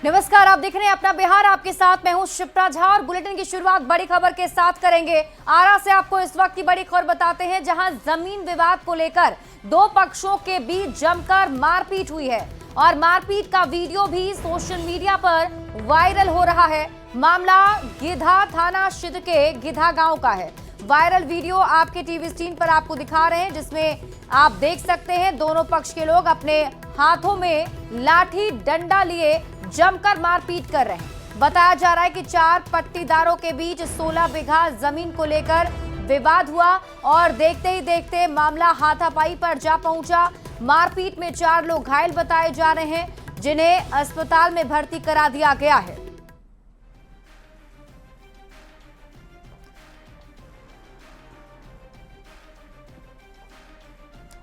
नमस्कार, आप देख रहे हैं अपना बिहार। आपके साथ मैं हूं शिप्रा झा और बुलेटिन की शुरुआत बड़ी खबर के साथ करेंगे। आरा से आपको इस वक्त की बड़ी खबर बताते हैं, जहां जमीन विवाद को लेकर दो पक्षों के बीच जमकर मारपीट हुई है और मारपीट का वीडियो भी सोशल मीडिया पर वायरल हो रहा है। मामला गिधा थाना क्षेत्र के गिधा गांव का है। वायरल वीडियो आपके टीवी स्क्रीन पर आपको दिखा रहे हैं, जिसमें आप देख सकते हैं दोनों पक्ष के लोग अपने हाथों में लाठी डंडा लिए जमकर मारपीट कर रहे हैं। बताया जा रहा है कि चार पट्टीदारों के बीच 16 बीघा जमीन को लेकर विवाद हुआ और देखते ही देखते मामला हाथापाई पर जा पहुंचा। मारपीट में 4 लोग घायल बताए जा रहे हैं, जिन्हें अस्पताल में भर्ती करा दिया गया है।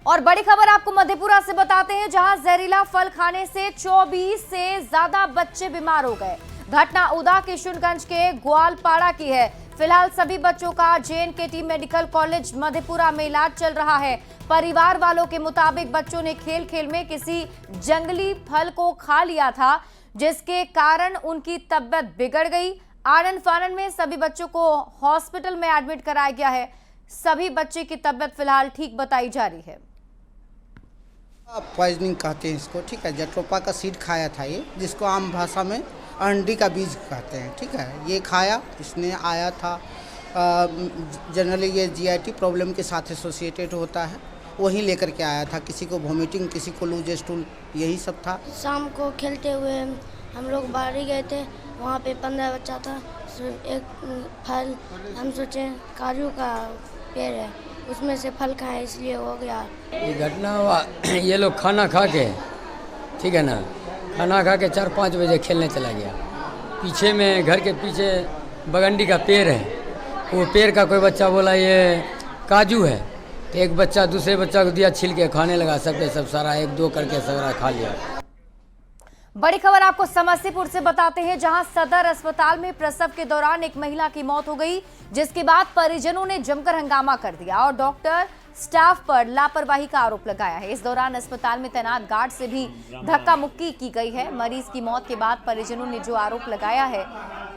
और बड़ी खबर आपको मधेपुरा से बताते हैं, जहां जहरीला फल खाने से 24 से ज्यादा बच्चे बीमार हो गए। घटना उदा किशुनगंज के ग्वालपाड़ा की है। फिलहाल सभी बच्चों का JNKT मेडिकल कॉलेज मधेपुरा में इलाज चल रहा है। परिवार वालों के मुताबिक बच्चों ने खेल खेल में किसी जंगली फल को खा लिया था, जिसके कारण उनकी तबीयत बिगड़ गई। आनन फानन में सभी बच्चों को हॉस्पिटल में एडमिट कराया गया है। सभी बच्चे की तबीयत फिलहाल ठीक बताई जा रही है। पॉइजनिंग कहते हैं इसको, ठीक है। जट्रोपा का सीड खाया था ये, जिसको आम भाषा में अंडी का बीज कहते हैं, ठीक है। ये खाया, इसने आया था। जनरली ये GIT प्रॉब्लम के साथ एसोसिएटेड होता है, वही लेकर के आया था। किसी को वॉमिटिंग, किसी को लूज स्टूल, यही सब था। शाम को खेलते हुए हम लोग बाहर गए थे, वहाँ पे 15 बच्चा था। एक फल हम सोचे काजू का पेड़ है, उसमें से फल खाए, इसलिए हो गया। ये घटना हुआ, ये लोग खाना खा के, ठीक है ना, खाना खा के 4-5 बजे खेलने चला गया। पीछे में घर के पीछे बगंडी का पेड़ है, वो पेड़ का कोई बच्चा बोला ये काजू है, तो एक बच्चा दूसरे बच्चा को दिया, छील के खाने लगा। सबके सब सारा 1-2 करके सारा खा लिया। बड़ी खबर आपको समस्तीपुर से बताते हैं, जहां सदर अस्पताल में प्रसव के दौरान एक महिला की मौत हो गई, जिसके बाद परिजनों ने जमकर हंगामा कर दिया और डॉक्टर स्टाफ पर लापरवाही का आरोप लगाया है। इस दौरान अस्पताल में तैनात गार्ड से भी धक्का मुक्की की गई है। मरीज की मौत के बाद परिजनों ने जो आरोप लगाया है,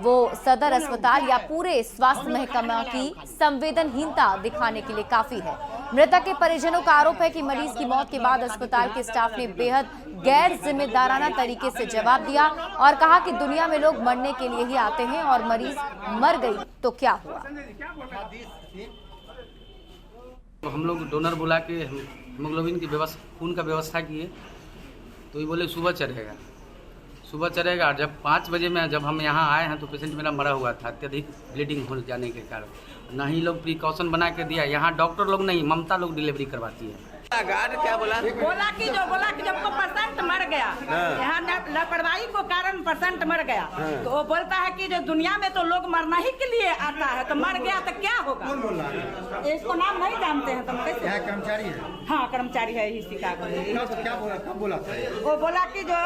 वो सदर अस्पताल या पूरे स्वास्थ्य महकमा की संवेदनहीनता दिखाने के लिए काफी है। मृतक के परिजनों का आरोप है कि मरीज की मौत के बाद अस्पताल के स्टाफ ने बेहद गैर जिम्मेदाराना तरीके से जवाब दिया और कहा कि दुनिया में लोग मरने के लिए ही आते हैं और मरीज मर गई तो क्या हुआ। हम लोग डोनर बुला के हीमोग्लोबिन की व्यवस्था, खून का व्यवस्था किए, तो ये बोले सुबह चढ़ेगा। और जब 5 बजे में जब हम यहाँ आए हैं तो पेशेंट मेरा मरा हुआ था, अत्यधिक ब्लीडिंग हो जाने के कारण। ना ही लोग प्रिकॉशन बना के दिया, यहाँ डॉक्टर लोग नहीं, ममता लोग डिलीवरी करवाती है। क्या बोला कि जब को पेशेंट मर गया, यहाँ लापरवाही को कारण पेशेंट मर गया, तो वो बोलता है कि जो दुनिया में तो लोग मरना ही के लिए आता है, तो मर गया तो क्या होगा। इसको नाम नहीं जानते हैं तुम कैसे? कर्मचारी है। हाँ, कर्मचारी है इसी का। क्या बोला, कब बोला था? वो बोला कि जो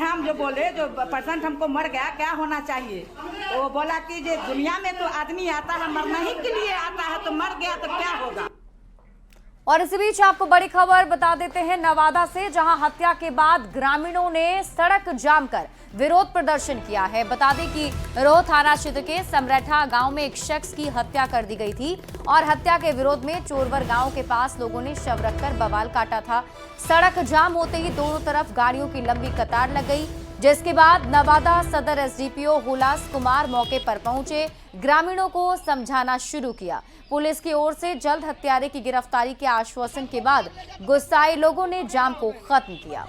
हम जो बोले जो पेशेंट हमको मर गया, क्या होना चाहिए। तो वो बोला कि जो दुनिया में तो आदमी आता है, मरना ही के लिए आता है, तो मर गया तो क्या होगा। और इसी बीच आपको बड़ी खबर बता देते हैं नवादा से, जहां हत्या के बाद ग्रामीणों ने सड़क जाम कर विरोध प्रदर्शन किया है। बता दें कि रोह थाना क्षेत्र के समरैठा गांव में एक शख्स की हत्या कर दी गई थी और हत्या के विरोध में चोरवर गांव के पास लोगों ने शव रखकर बवाल काटा था। सड़क जाम होते ही दोनों तरफ गाड़ियों की लंबी कतार लग गई, जिसके बाद नवादा सदर SDPO हुलास कुमार मौके पर पहुंचे, ग्रामीणों को समझाना शुरू किया। पुलिस की ओर से जल्द हत्यारे की गिरफ्तारी के आश्वासन के बाद गुस्साए लोगों ने जाम को खत्म किया।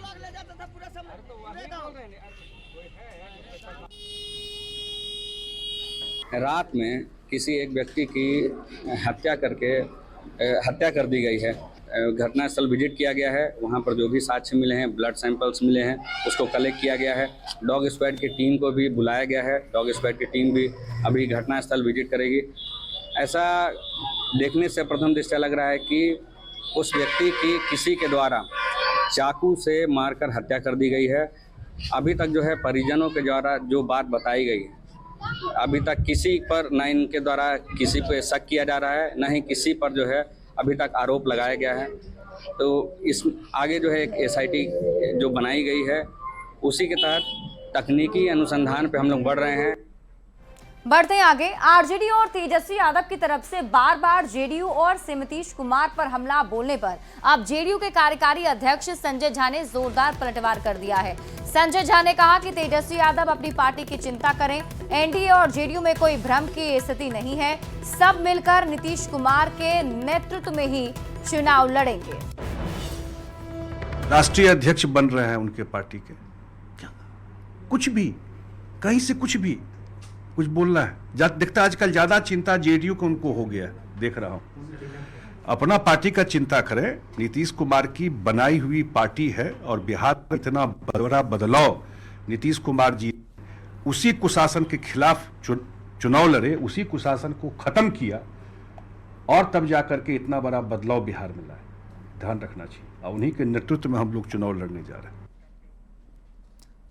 रात में किसी एक व्यक्ति की हत्या कर दी गई है। घटनास्थल विजिट किया गया है, वहां पर जो भी साक्ष्य मिले हैं, ब्लड सैंपल्स मिले हैं, उसको कलेक्ट किया गया है। डॉग स्क्वाड की टीम को भी बुलाया गया है, डॉग स्क्वाड की टीम भी अभी घटनास्थल विजिट करेगी। ऐसा देखने से प्रथम दृष्टया लग रहा है कि उस व्यक्ति की किसी के द्वारा चाकू से मारकर हत्या कर दी गई है। अभी तक जो है परिजनों के द्वारा जो बात बताई गई है, अभी तक किसी पर न इनके द्वारा किसी पे शक किया जा रहा है, न ही किसी पर जो है अभी तक आरोप लगाया गया है। तो इस आगे जो है एक SIT जो बनाई गई है, उसी के तहत तकनीकी अनुसंधान पे हम लोग बढ़ रहे हैं। बढ़ते हैं आगे। आरजेडी और तेजस्वी यादव की तरफ से बार बार जेडीयू और नीतीश कुमार पर हमला बोलने पर अब जेडीयू के कार्यकारी अध्यक्ष संजय झा ने जोरदार पलटवार कर दिया है। संजय झा ने कहा कि तेजस्वी यादव अपनी पार्टी की चिंता करें, एनडीए और जेडीयू में कोई भ्रम की स्थिति नहीं है, सब मिलकर नीतीश कुमार के नेतृत्व में ही चुनाव लड़ेंगे। राष्ट्रीय अध्यक्ष बन रहे हैं उनके पार्टी के, क्या कुछ भी कहीं से कुछ भी कुछ बोलना है। दिखता आजकल ज्यादा चिंता जेडीयू को उनको हो गया, देख रहा हूं। अपना पार्टी का चिंता करें। नीतीश कुमार की बनाई हुई पार्टी है और बिहार में इतना बड़ा बदलाव नीतीश कुमार जी उसी कुशासन के खिलाफ चुनाव लड़े, उसी कुशासन को खत्म किया और तब जाकर के इतना बड़ा बदलाव बिहार में लाए। ध्यान रखना चाहिए और उन्हीं के नेतृत्व में हम लोग चुनाव लड़ने जा रहे हैं।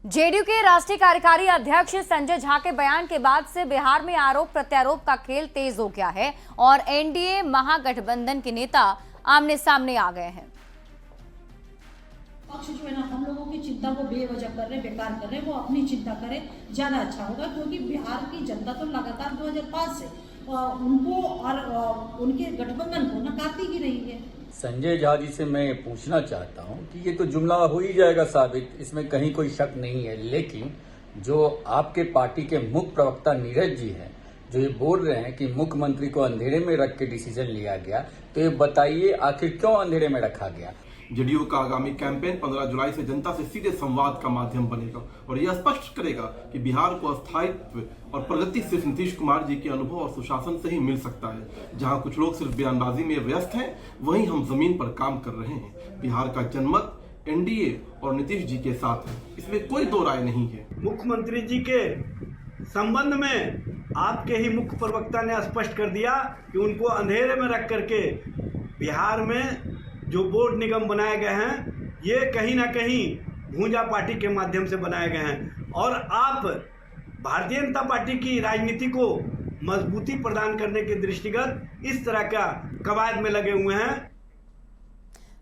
जेडीयू के राष्ट्रीय कार्यकारी अध्यक्ष संजय झा के बयान के बाद से बिहार में आरोप प्रत्यारोप का खेल तेज हो गया है और एनडीए महागठबंधन के नेता आमने सामने आ गए हैं। पक्ष जो है ना हम लोगों की चिंता को बेवजह कर रहे, बेकार कर रहे, वो अपनी चिंता करें, ज्यादा अच्छा होगा। क्योंकि बिहार की जनता तो लगातार 2005 से उनको और उनके गठबंधन को नकारती ही रही है। संजय झा जी से मैं पूछना चाहता हूं कि ये तो जुमला हो ही जाएगा साबित, इसमें कहीं कोई शक नहीं है, लेकिन जो आपके पार्टी के मुख्य प्रवक्ता नीरज जी हैं, जो ये बोल रहे हैं कि मुख्यमंत्री को अंधेरे में रख के डिसीजन लिया गया, तो ये बताइए आखिर क्यों अंधेरे में रखा गया। जेडीयू का आगामी कैंपेन 15 जुलाई से जनता से सीधे संवाद का माध्यम बनेगा और यह स्पष्ट करेगा कि बिहार को स्थायित्व और प्रगति सिर्फ नीतीश कुमार जी के अनुभव और सुशासन से ही मिल सकता है। जहां कुछ लोग सिर्फ बयानबाजी में व्यस्त हैं, वहीं हम जमीन पर काम कर रहे हैं। बिहार का जनमत एनडीए और नीतीश जी के साथ है, इसमें कोई दो राय नहीं है। मुख्यमंत्री जी के संबंध में आपके ही मुख्य प्रवक्ता ने स्पष्ट कर दिया कि उनको अंधेरे में रख करके बिहार में जो बोर्ड निगम बनाए गए हैं, ये कहीं ना कहीं भूंजा पार्टी के माध्यम से बनाए गए हैं और आप भारतीय जनता पार्टी की राजनीति को मजबूती प्रदान करने के दृष्टिगत इस तरह का कवायद में लगे हुए हैं।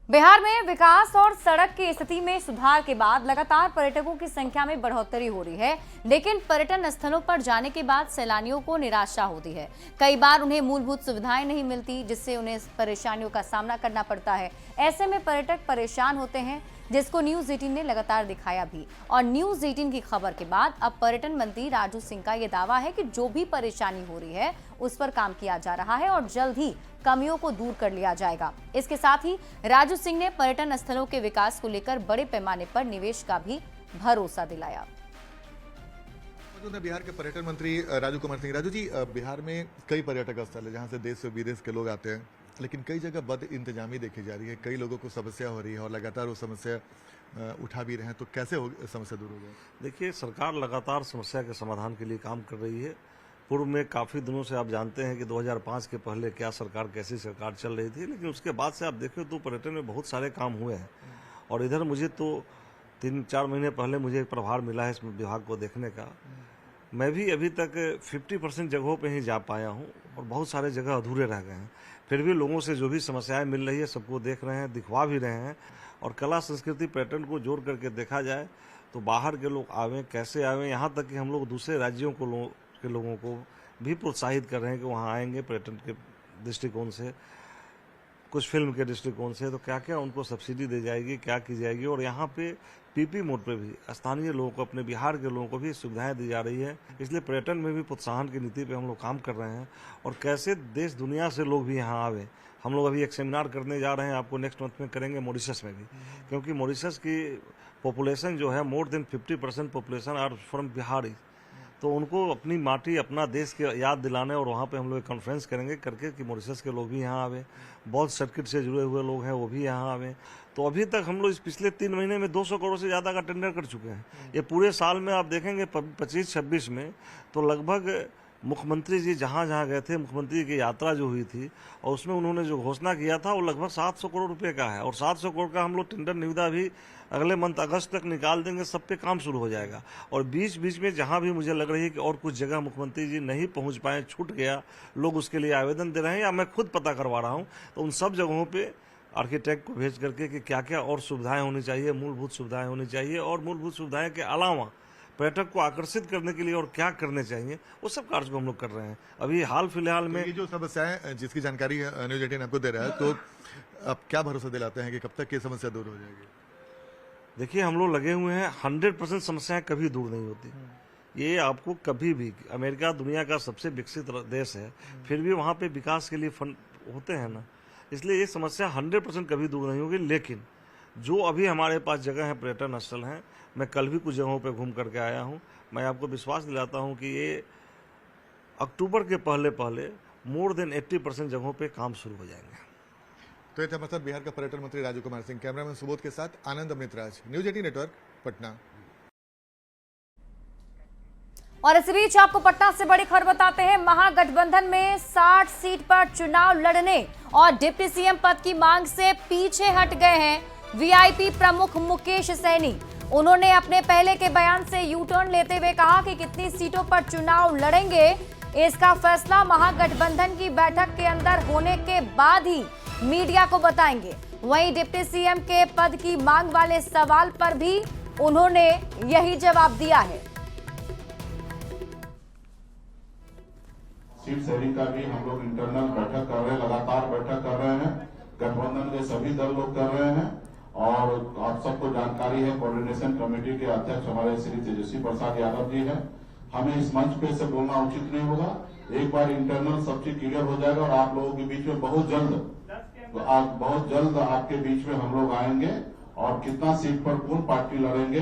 बिहार में विकास और सड़क की स्थिति में सुधार के बाद लगातार पर्यटकों की संख्या में बढ़ोतरी हो रही है, लेकिन पर्यटन स्थलों पर जाने के बाद सैलानियों को निराशा होती है। कई बार उन्हें मूलभूत सुविधाएं नहीं मिलती, जिससे उन्हें परेशानियों का सामना करना पड़ता है। ऐसे में पर्यटक परेशान होते हैं, जिसको न्यूज 18 ने लगातार दिखाया भी। और न्यूज 18 की खबर के बाद अब पर्यटन मंत्री राजू सिंह का यह दावा है कि जो भी परेशानी हो रही है उस पर काम किया जा रहा है और जल्द ही कमियों को दूर कर लिया जाएगा। इसके साथ ही राजू सिंह ने पर्यटन स्थलों के विकास को लेकर बड़े पैमाने पर निवेश का भी भरोसा दिलाया। बिहार के पर्यटन मंत्री राजू कुमार सिंह। राजू जी, बिहार में कई पर्यटक स्थल है जहाँ से देश से विदेश के लोग आते हैं, लेकिन कई जगह बद इंतजामी देखी जा रही है, कई लोगों को समस्या हो रही है और लगातार वो समस्या उठा भी रहे हैं, तो कैसे समस्या दूर हो जाए? देखिए, सरकार लगातार समस्या के समाधान के लिए काम कर रही है। पूर्व में काफ़ी दिनों से आप जानते हैं कि 2005 के पहले क्या सरकार, कैसी सरकार चल रही थी, लेकिन उसके बाद से आप देखें तो पर्यटन में बहुत सारे काम हुए हैं। और इधर मुझे तो 3-4 महीने पहले मुझे एक प्रभार मिला है इस विभाग को देखने का। मैं भी अभी तक 50% जगहों पे ही जा पाया हूँ और बहुत सारे जगह अधूरे रह गए हैं। फिर भी लोगों से जो भी समस्याएं मिल रही है सबको देख रहे हैं, दिखवा भी रहे हैं। और कला संस्कृति पर्यटन को जोड़ करके देखा जाए तो बाहर के लोग आवें, कैसे आवें, यहाँ तक कि हम लोग दूसरे राज्यों के लोगों को भी प्रोत्साहित कर रहे हैं कि वहाँ आएंगे पर्यटन के दृष्टिकोण से, कुछ फिल्म के दृष्टिकोण से, तो क्या क्या उनको सब्सिडी दी जाएगी, क्या की जाएगी। और यहाँ पे पीपी मोड पे भी स्थानीय लोगों को, अपने बिहार के लोगों को भी सुविधाएं दी जा रही है। इसलिए पर्यटन में भी प्रोत्साहन की नीति पे हम लोग काम कर रहे हैं और कैसे देश दुनिया से लोग भी यहाँ आवे। हम लोग अभी एक सेमिनार करने जा रहे हैं, आपको नेक्स्ट मंथ में करेंगे मॉरिशस में भी, क्योंकि मॉरिशस की पॉपुलेशन जो है more than 50% population are from Bihari, तो उनको अपनी माटी, अपना देश के याद दिलाने और वहाँ पे हम लोग एक कॉन्फ्रेंस करेंगे करके कि मॉरिशस के लोग भी यहाँ आवे, बहुत सर्किट से जुड़े हुए लोग हैं वो भी यहाँ आवे। तो अभी तक हम लोग इस पिछले 3 महीने में 200 करोड़ से ज़्यादा का टेंडर कर चुके हैं। ये पूरे साल में आप देखेंगे 25-26 में तो लगभग मुख्यमंत्री जी जहाँ जहाँ गए थे, मुख्यमंत्री की यात्रा जो हुई थी और उसमें उन्होंने जो घोषणा किया था वो लगभग 700 करोड़ रुपए का है। और 700 करोड़ का हम लोग टेंडर निविदा भी अगले मंथ अगस्त तक निकाल देंगे, सब पे काम शुरू हो जाएगा। और बीच बीच में जहाँ भी मुझे लग रही है कि और कुछ जगह मुख्यमंत्री जी नहीं पहुँच पाए, छूट गया, लोग उसके लिए आवेदन दे रहे हैं या मैं खुद पता करवा रहा हूँ, तो उन सब जगहों पर आर्किटेक्ट को भेज करके कि क्या क्या और सुविधाएं होनी चाहिए, मूलभूत सुविधाएं होनी चाहिए। और मूलभूत सुविधाएं के अलावा पर्यटक को आकर्षित करने के लिए और क्या करने चाहिए वो सब कार्य को हम लोग कर रहे हैं। अभी हाल फिलहाल में ये जो समस्याएं जिसकी जानकारी न्यूज 18 आपको दे रहा है, तो आप क्या भरोसा दिलाते हैं कि कब तक ये समस्या दूर हो जाएगी? देखिए, हम लोग लगे हुए हैं, 100% समस्याएं कभी दूर नहीं होती। ये आपको कभी भी, अमेरिका दुनिया का सबसे विकसित देश है, फिर भी वहाँ पे विकास के लिए फंड होते हैं ना, इसलिए ये समस्या 100% कभी दूर नहीं होगी। लेकिन जो अभी हमारे पास जगह है, पर्यटन स्थल हैं, मैं कल भी कुछ जगहों पे घूम करके आया हूँ, मैं आपको विश्वास दिलाता हूँ कि ये अक्टूबर के पहले मोर देन 80% जगहों पे काम शुरू हो जाएंगे। तो ये था बिहार का पर्यटन मंत्री राजू कुमार सिंह। कैमरामैन सुबोध के साथ आनंद अमृतराज, न्यूज 18 नेटवर्क, पटना। और इस बीच आपको पटना से बड़ी खबर बताते हैं। महागठबंधन में 60 सीट पर चुनाव लड़ने और डिप्टी सीएम पद की मांग से पीछे हट गए हैं वीआईपी प्रमुख मुकेश सहनी। उन्होंने अपने पहले के बयान से यू टर्न लेते हुए कहा कि कितनी सीटों पर चुनाव लड़ेंगे इसका फैसला महागठबंधन की बैठक के अंदर होने के बाद ही मीडिया को बताएंगे। वहीं डिप्टी सीएम के पद की मांग वाले सवाल पर भी उन्होंने यही जवाब दिया है। सीट शेयरिंग का भी हम लोग इंटरनल बैठक कर रहे हैं, लगातार बैठक कर रहे हैं, गठबंधन के सभी दल लोग कर रहे हैं। और आप सबको जानकारी है, कोऑर्डिनेशन कमेटी के अध्यक्ष हमारे श्री तेजस्वी प्रसाद यादव जी हैं। हमें इस मंच पे से बोलना उचित नहीं होगा। एक बार इंटरनल सब चीज क्लियर हो जाएगा और आप लोगों के बीच में बहुत जल्द आपके बीच में हम लोग आएंगे और कितना सीट पर कौन पार्टी लड़ेंगे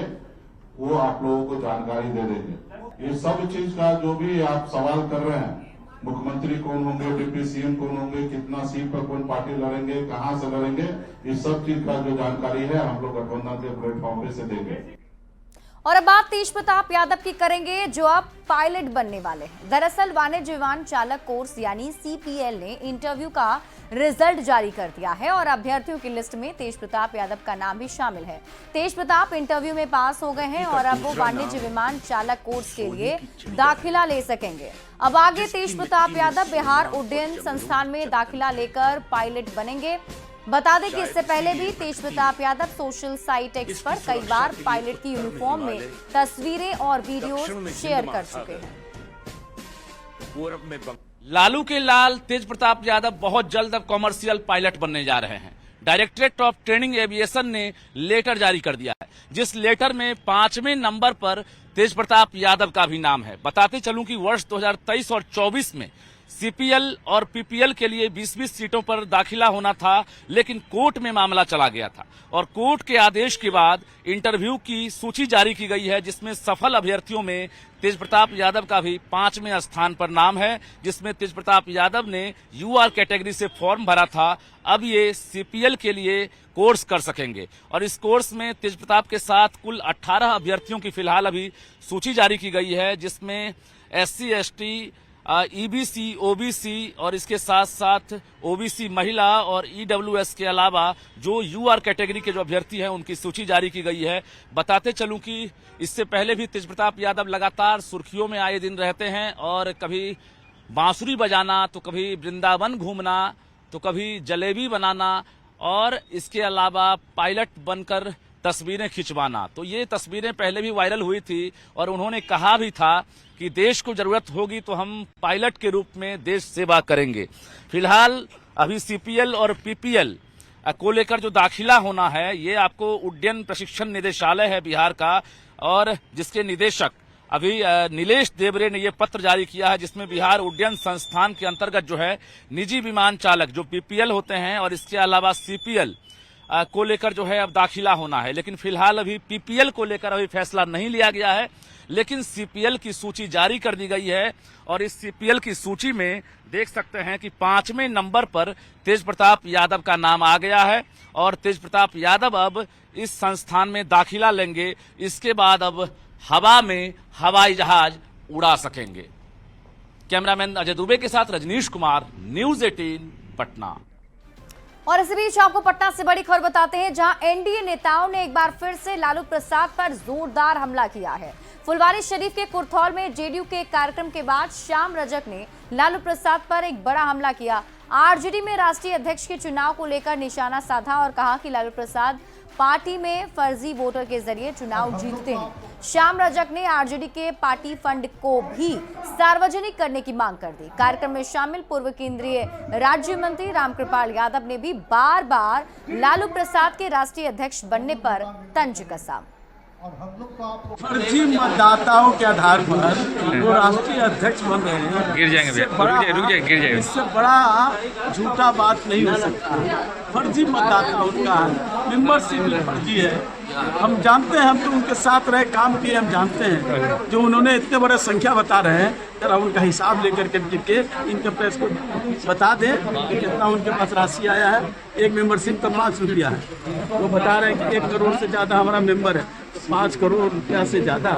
वो आप लोगों को जानकारी दे देंगे। ये सब चीज का जो भी आप सवाल कर रहे हैं, मुख्यमंत्री कौन होंगे, डिप्टी सीएम कौन होंगे, कितना सीट पर कौन पार्टी लड़ेंगे, कहां से लड़ेंगे, इस सब चीज का जो जानकारी है हम लोग गठबंधन के प्लेटफॉर्म पे से देंगे। और अब बात तेज प्रताप यादव की करेंगे, जो अब पायलट बनने वाले हैं। दरअसल वाणिज्य विमान चालक कोर्स यानी सीपीएल ने इंटरव्यू का रिजल्ट जारी कर दिया है और अभ्यर्थियों की लिस्ट में तेज प्रताप यादव का नाम भी शामिल है। तेज प्रताप इंटरव्यू में पास हो गए हैं और अब वो वाणिज्य विमान चालक कोर्स के लिए दाखिला ले सकेंगे। अब आगे तेज प्रताप यादव बिहार उड्डयन संस्थान में दाखिला लेकर पायलट बनेंगे। बता दें कि इससे पहले भी Tej Pratap Yadav social site X पर कई बार पायलट की यूनिफॉर्म में तस्वीरें और वीडियो शेयर कर चुके हैं। लालू के लाल तेज प्रताप यादव बहुत जल्द अब कॉमर्शियल पायलट बनने जा रहे हैं। डायरेक्टरेट ऑफ ट्रेनिंग एविएशन ने लेटर जारी कर दिया है, जिस लेटर में 5वें नंबर पर तेज प्रताप यादव का भी नाम है। बताते चलूं कि वर्ष 2023 और 24 में सीपीएल और पीपीएल के लिए 20-20 सीटों पर दाखिला होना था, लेकिन कोर्ट में मामला चला गया था और कोर्ट के आदेश के बाद इंटरव्यू की सूची जारी की गई है, जिसमें सफल अभ्यर्थियों में तेज प्रताप यादव का भी 5वें स्थान पर नाम है, जिसमें तेज प्रताप यादव ने यूआर कैटेगरी से फॉर्म भरा था। अब ये सीपीएल के लिए कोर्स कर सकेंगे और इस कोर्स में तेज प्रताप के साथ कुल 18 अभ्यर्थियों की फिलहाल अभी सूची जारी की गई है, जिसमें SC ST EBC OBC और इसके साथ साथ OBC महिला और EWS के अलावा जो UR कैटेगरी के जो अभ्यर्थी हैं उनकी सूची जारी की गई है। बताते चलूं कि इससे पहले भी तेज प्रताप यादव लगातार सुर्खियों में आए दिन रहते हैं और कभी बांसुरी बजाना, तो कभी वृंदावन घूमना, तो कभी जलेबी बनाना और इसके अलावा पायलट बनकर तस्वीरें खिंचवाना। तो ये तस्वीरें पहले भी वायरल हुई थी और उन्होंने कहा भी था कि देश को जरूरत होगी तो हम पायलट के रूप में देश सेवा करेंगे। फिलहाल अभी सीपीएल और पीपीएल को लेकर जो दाखिला होना है, ये आपको उड्डयन प्रशिक्षण निदेशालय है बिहार का और जिसके निदेशक अभी नीलेश देवरे ने ये पत्र जारी किया है, जिसमें बिहार उड्डयन संस्थान के अंतर्गत जो है निजी विमान चालक जो पीपीएल होते हैं और इसके अलावा सीपीएल को लेकर जो है अब दाखिला होना है। लेकिन फिलहाल अभी पीपीएल को लेकर अभी फैसला नहीं लिया गया है, लेकिन सीपीएल की सूची जारी कर दी गई है और इस सीपीएल की सूची में देख सकते हैं कि 5वें नंबर पर तेज प्रताप यादव का नाम आ गया है और तेज प्रताप यादव अब इस संस्थान में दाखिला लेंगे। इसके बाद अब हवा में हवाई जहाज उड़ा सकेंगे। कैमरामैन अजय दुबे के साथ रजनीश कुमार, न्यूज 18 पटना। और इसी बीच आपको पटना से बड़ी खबर बताते हैं, जहां एनडीए नेताओं ने एक बार फिर से लालू प्रसाद पर जोरदार हमला किया है। फुलवारी शरीफ के कुर्थौल में जेडीयू के कार्यक्रम के बाद श्याम रजक ने लालू प्रसाद पर एक बड़ा हमला किया। आरजेडी में राष्ट्रीय अध्यक्ष के चुनाव को लेकर निशाना साधा और कहा कि लालू प्रसाद पार्टी में फर्जी वोटर के जरिए चुनाव जीतते हैं। श्याम रजक ने आरजेडी के पार्टी फंड को भी सार्वजनिक करने की मांग कर दी। कार्यक्रम में शामिल पूर्व केंद्रीय राज्य मंत्री रामकृपाल यादव ने भी बार बार लालू प्रसाद के राष्ट्रीय अध्यक्ष बनने पर तंज कसा। फर्जी मतदाताओं के आधार पर वो राष्ट्रीय अध्यक्ष बन रहे हैं, गिर जाएंगे गिर जाएंगे। इससे बड़ा झूठा बात नहीं हो सकता। फर्जी मतदाता उनका मेंबरशिप भी फर्जी है। हम जानते हैं, हम तो उनके साथ रहे, काम किए, हम जानते हैं। जो उन्होंने इतने बड़े संख्या बता रहे हैं, जरा उनका हिसाब लेकर के इनके प्रेस को बता दें कि कितना उनके पास राशि आया है। एक मेंबरशिप का 5 रुपया है। वो बता रहे हैं कि 1 करोड़ से ज़्यादा हमारा मेंबर है। 5 करोड़ रुपया से ज़्यादा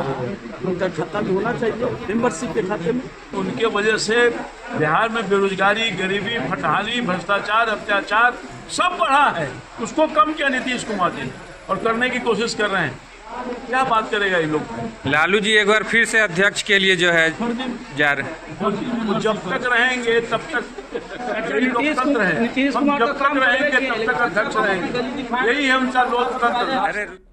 उनका खाता में होना चाहिए मेंबरशिप के खाते में। उनके वजह से बिहार में बेरोजगारी, गरीबी, फटहाली, भ्रष्टाचार, अत्याचार सब बढ़ा है। उसको कम किया नीतीश कुमार जी और करने की कोशिश कर रहे हैं। क्या बात करेगा ये लोग। लालू जी एक बार फिर से अध्यक्ष के लिए जो है जा रहे हैं। जब तक रहेंगे तब तक लोकतंत्र है। हम जब तक रहेंगे तब तक अध्यक्ष रहेंगे। यही है उनका लोकतंत्र।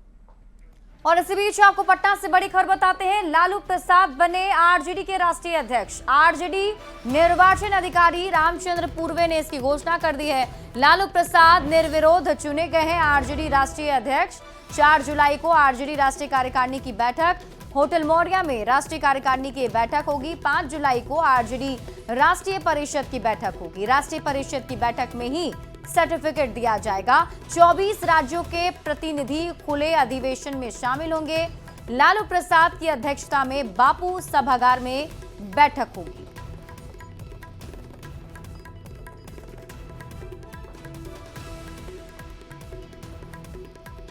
और इसी बीच आपको पटना से बड़ी खबर बताते हैं। लालू प्रसाद बने आरजेडी के राष्ट्रीय अध्यक्ष। आरजेडी निर्वाचन अधिकारी रामचंद्र पूर्वे ने इसकी घोषणा कर दी है। लालू प्रसाद निर्विरोध चुने गए हैं आरजेडी राष्ट्रीय अध्यक्ष। 4 जुलाई को आरजेडी राष्ट्रीय कार्यकारिणी की बैठक होटल मौर्या में राष्ट्रीय कार्यकारिणी की बैठक होगी। 5 जुलाई को आरजेडी राष्ट्रीय परिषद की बैठक होगी। राष्ट्रीय परिषद की बैठक में ही सर्टिफिकेट दिया जाएगा। 24 राज्यों के प्रतिनिधि खुले अधिवेशन में शामिल होंगे। लालू प्रसाद की अध्यक्षता में बापू सभागार में बैठक होगी।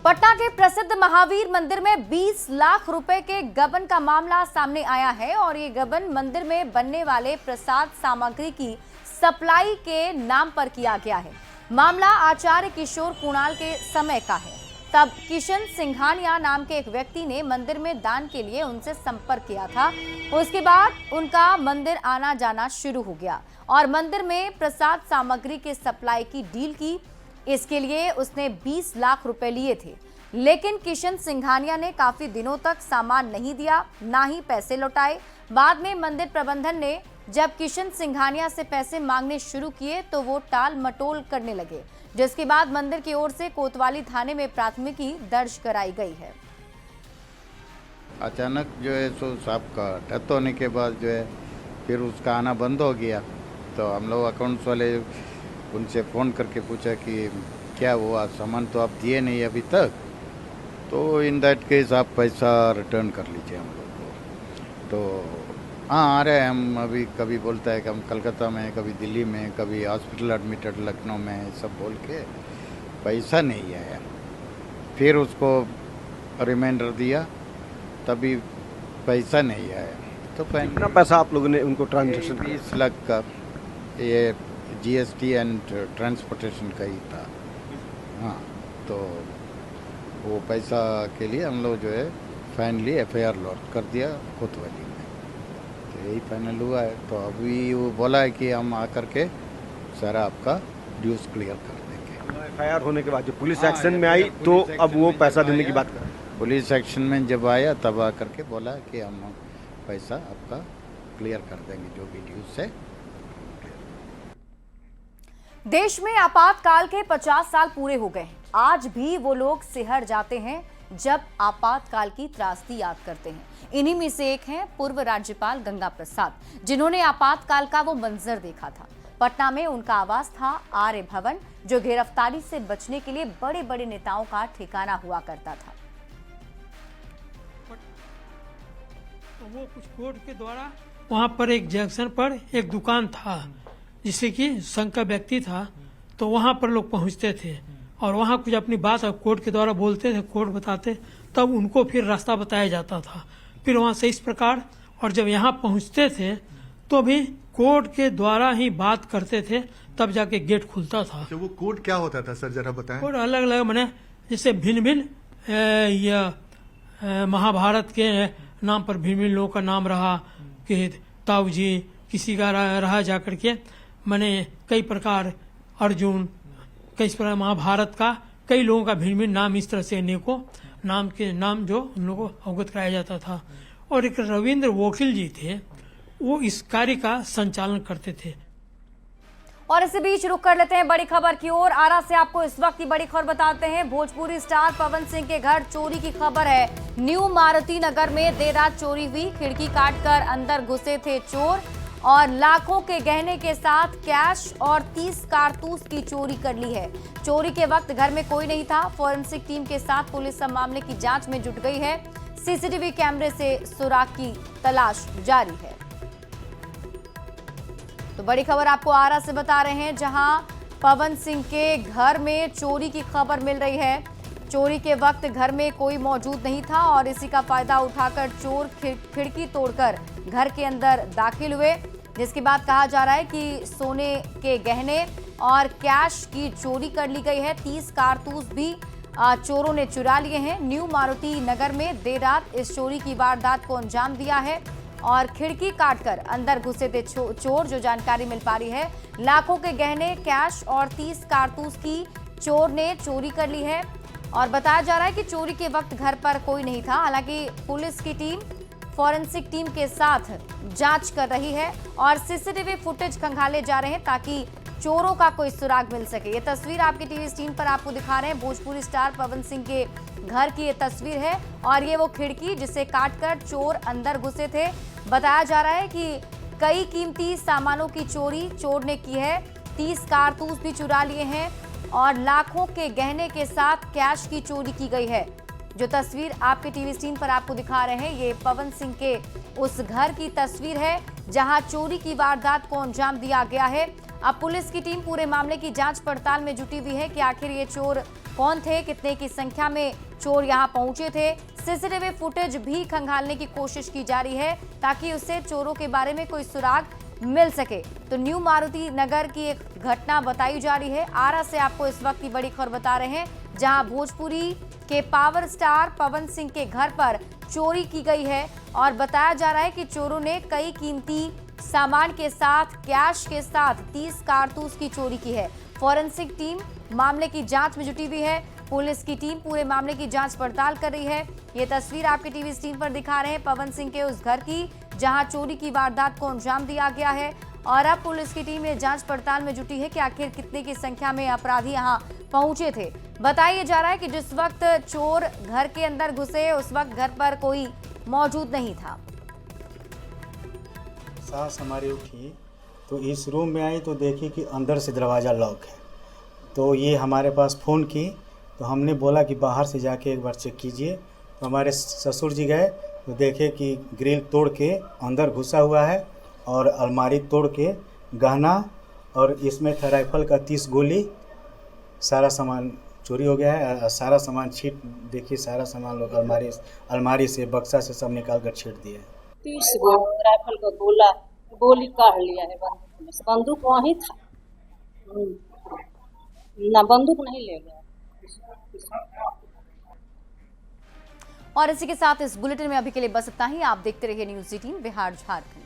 पटना के प्रसिद्ध महावीर मंदिर में 20 लाख रुपए के गबन का मामला सामने आया है और ये गबन मंदिर में बनने वाले प्रसाद सामग्री की सप्लाई के नाम पर किया गया है। मामला आचार्य किशोर कुणाल के समय का है। तब किशन सिंघानिया नाम के एक व्यक्ति ने मंदिर में दान के लिए उनसे संपर्क किया था। उसके बाद उनका मंदिर आना जाना शुरू हो गया और मंदिर में प्रसाद सामग्री के सप्लाई की डील की। इसके लिए उसने 20 लाख रुपए लिए थे, लेकिन किशन सिंघानिया ने काफी दिनों तक सामान नहीं दिया, ना ही पैसे लौटाए। बाद में मंदिर प्रबंधन ने जब किशन सिंघानिया से पैसे मांगने शुरू किए तो वो टाल मटोल करने लगे, जिसके बाद मंदिर की ओर से कोतवाली थाने में प्राथमिकी दर्ज कराई गई है। अचानक जो है सो सांप का डेथ होने के बाद जो है फिर उसका आना बंद हो गया। तो हम लोग अकाउंट्स वाले उनसे फ़ोन करके पूछा कि क्या हुआ, सामान तो आप दिए नहीं अभी तक। तो इन दैट केस आप पैसा रिटर्न कर लीजिए हम लोग को। तो हाँ आ रहे हैं हम। अभी कभी बोलता है कि हम कलकत्ता में, कभी दिल्ली में, कभी हॉस्पिटल एडमिटेड लखनऊ में, सब बोल के पैसा नहीं आया। फिर उसको रिमाइंडर दिया, तभी पैसा नहीं आया। तो कितना पैसा आप लोगों ने उनको ट्रांजेक्शन? 20 लाख का, ये GST एंड ट्रांसपोर्टेशन का ही था। हाँ, तो वो पैसा के लिए हम लोग जो है फाइनली FIR लॉन्च कर दिया कोतवाली में। तो यही फाइनल हुआ है। तो अभी वो बोला है कि हम आकर के सारा आपका ड्यूज क्लियर कर देंगे। FIR होने के बाद जो पुलिस एक्शन में आई तो अब वो पैसा देने की बात कर। पुलिस एक्शन में जब आया तब आकर के बोला कि हम पैसा आपका क्लियर कर देंगे, जो भी ड्यूज है। देश में आपातकाल के 50 साल पूरे हो गए। आज भी वो लोग सिहर जाते हैं जब आपातकाल की त्रासदी याद करते हैं। इन्हीं में से एक हैं पूर्व राज्यपाल गंगा प्रसाद, जिन्होंने आपातकाल का वो मंजर देखा था। पटना में उनका आवास था आर्य भवन, जो गिरफ्तारी से बचने के लिए बड़े बड़े नेताओं का ठिकाना हुआ करता था। तो वो कुछ कोर्ट के द्वारा वहाँ पर एक जंक्शन पर एक दुकान था, जिससे कि संघ का व्यक्ति था, तो वहाँ पर लोग पहुँचते थे और वहाँ कुछ अपनी बात कोर्ट के द्वारा बोलते थे, कोर्ट बताते, तब उनको फिर रास्ता बताया जाता था। फिर वहाँ से इस प्रकार, और जब यहाँ पहुँचते थे तो भी कोर्ट के द्वारा ही बात करते थे, तब जाके गेट खुलता था। तो वो कोड क्या होता था सर, जरा बताएं। कोड अलग अलग मैंने जैसे भिन्न भिन्न महाभारत के नाम पर भिन्न भिन्न लोगों का नाम रहा कि ताऊ जी, किसी का रहा जाकर के मैंने कई प्रकार, अर्जुन, कई प्रकार महाभारत का कई लोगों का भिन्न भिन्न नाम इस तरह से अनेकों नाम जो उन लोगों को अवगत कराया जाता था। और एक रविंद्र वकील जी थे, वो इस कार्य का संचालन करते थे। और इसी बीच रुक कर लेते हैं बड़ी खबर की ओर। आरा से आपको इस वक्त की बड़ी खबर बताते हैं। भोजपुरी स्टार पवन सिंह के घर चोरी की खबर है। न्यू मारुति नगर में देर रात चोरी हुई। खिड़की काटकर अंदर घुसे थे चोर और लाखों के गहने के साथ कैश और 30 कारतूस की चोरी कर ली है। चोरी के वक्त घर में कोई नहीं था। फॉरेंसिक टीम के साथ पुलिस मामले की जांच में जुट गई है। सीसीटीवी कैमरे से सुराग की तलाश जारी है। तो बड़ी खबर आपको आरा से बता रहे हैं, जहां पवन सिंह के घर में चोरी की खबर मिल रही है। चोरी के वक्त घर में कोई मौजूद नहीं था और इसी का फायदा उठाकर चोर खिड़की तोड़कर घर के अंदर दाखिल हुए, जिसके बाद कहा जा रहा है कि सोने के गहने और कैश की चोरी कर ली गई है। 30 कारतूस भी चोरों ने चुरा लिए हैं। न्यू मारुति नगर में देर रात इस चोरी की वारदात को अंजाम दिया है और खिड़की काटकर अंदर घुसे थे चोर, जो जानकारी मिल पा रही है। लाखों के गहने, कैश और 30 कारतूस की चोर ने चोरी कर ली है और बताया जा रहा है कि चोरी के वक्त घर पर कोई नहीं था। हालांकि पुलिस की टीम फॉरेंसिक टीम के साथ जांच कर रही है और सीसीटीवी फुटेज खंगाले जा रहे हैं ताकि चोरों का कोई सुराग मिल सके। ये तस्वीर आपकी टीवी स्क्रीन पर आपको दिखा रहे हैं। भोजपुरी स्टार पवन सिंह के घर की ये तस्वीर है और ये वो खिड़की जिसे काटकर चोर अंदर घुसे थे। बताया जा रहा है कि कई कीमती सामानों की चोरी चोर ने की है। 30 कारतूस भी चुरा लिए हैं और लाखों के गहने के साथ कैश की चोरी की गई है। जो तस्वीर आपके टीवी स्क्रीन पर आपको दिखा रहे हैं, ये पवन सिंह के उस घर की तस्वीर है जहां चोरी की वारदात को अंजाम दिया गया है। अब पुलिस की टीम पूरे मामले की जांच पड़ताल में जुटी हुई है कि आखिर ये चोर कौन थे, कितने की संख्या में चोर यहां पहुंचे थे। सीसीटीवी फुटेज भी खंगालने की कोशिश की जा रही है ताकि उससे चोरों के बारे में कोई सुराग मिल सके। तो न्यू मारुति नगर की एक घटना बताई जा रही है। आरा से आपको इस वक्त की बड़ी खबर बता रहे हैं, जहां भोजपुरी के पावर स्टार पवन सिंह के घर पर चोरी की गई है और बताया जा रहा है कि चोरों ने कई कीमती सामान के साथ, कैश के साथ 30 कारतूस की चोरी की है। फॉरेंसिक टीम मामले की जांच में जुटी हुई है। पुलिस की टीम पूरे मामले की जांच पड़ताल कर रही है। ये तस्वीर आपके टीवी स्क्रीन पर दिखा रहे हैं पवन सिंह के उस घर की जहां चोरी की वारदात को अंजाम दिया गया है और अब पुलिस की टीम ये जांच पड़ताल में जुटी है कि आखिर कितने की संख्या में अपराधी यहां पहुंचे थे। बताया जा रहा है कि जिस वक्त चोर घर के अंदर घुसे उस वक्त घर पर कोई मौजूद नहीं था। सास हमारी उठी तो इस रूम में आई तो देखी कि अंदर से दरवाज़ा लॉक है। तो ये हमारे पास फ़ोन की तो हमने बोला कि बाहर से जाके एक बार चेक कीजिए। तो हमारे ससुर जी गए तो देखे कि ग्रिल तोड़ के अंदर घुसा हुआ है और अलमारी तोड़ के गहना और इसमें था राइफल का 30 गोली, सारा सामान चोरी हो गया है। सारा सामान छीट देखिए, सारा सामान लोग अलमारी से बक्सा से सब निकाल कर छीट दिए। 30 गो राइफल का गोली काढ़ लिया है बंदूक में से। बंदूक वहीं था ना, बंदूक नहीं ले गया। और इसी के साथ इस बुलेटिन में अभी के लिए बस इतना ही। आप देखते रहिए न्यूज़ 18 बिहार झारखंड।